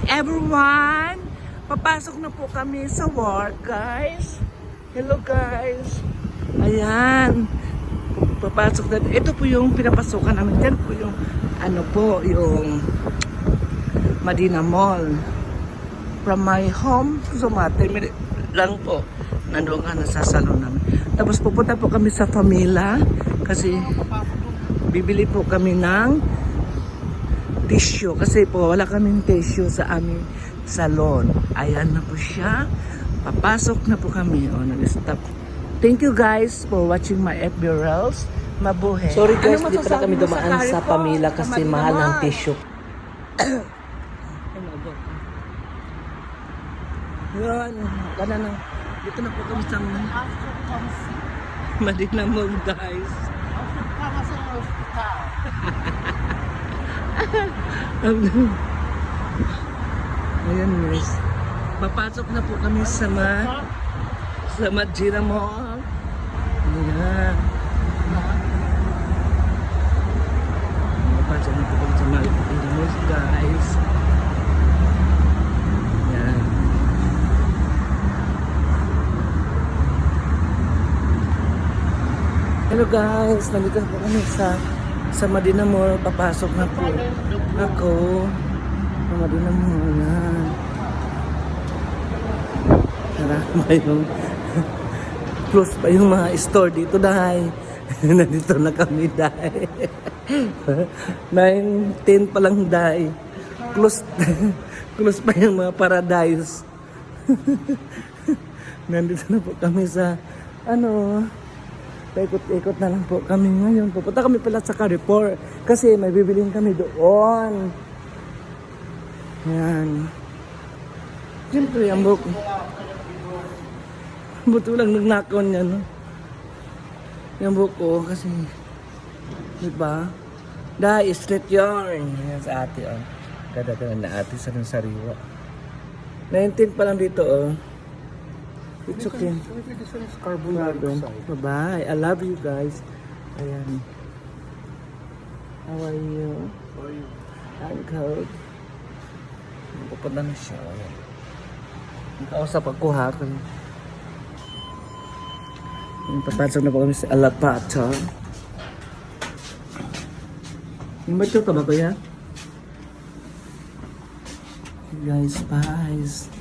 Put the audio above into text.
everyone! Papasok na po kami sa work, guys. Hello, guys. Ayan. Papasok na. Ito po yung pinapasukan namin. Yan po yung, yung Madina Mall. From my home, so 10 minutes lang po. Nandoon ka na sa salon namin. Tapos pupunta po kami sa Famila kasi bibili po kami ng tissue kasi po wala kaming tissue sa aming salon. Ayan na po siya. Papasok na po kami. O, nag-stop. Thank you guys for watching my FB Reels. Mabuhay. Sorry guys, hindi pala kami dumaan sa Pamila kasi mahal ang tissue. Yan. Dito na po kami sa Madina Mall, guys. Ayan guys. Papasok na po kami sa Madina Mall. Ayan. Papasok na po kami sa Madina Mall, guys. Ayan. Hello guys, nandito na po kami sa Madina Mall. Papasok na po ako sa Madina Mall. Yan. Marama yung close pa yung mga store dito dahil nandito na kami dahil 9:10 pa lang dahil close pa yung mga paradise. Nandito na po kami sa paikot-ikot na lang po kami ngayon. Pupunta kami pala sa Carrefour kasi may bibiliin kami doon. Yan. Siyempre, ang buko. Buto lang nagnakaw niya, no? Yung buko kasi, di ba? Dahil straight yarn. Yan sa ate, oh. Dadadalan na ate sa sariwa. 19 pa lang dito, oh. It's okay. Carbon. Bye-bye. I love you guys. Ayan. How are you? How are you? I'm cold. Pupunta na siya. Nakausap ako ha. Papasok na po kami sa Alapata. Yung ba ito ka ba kuya? Guys, bye.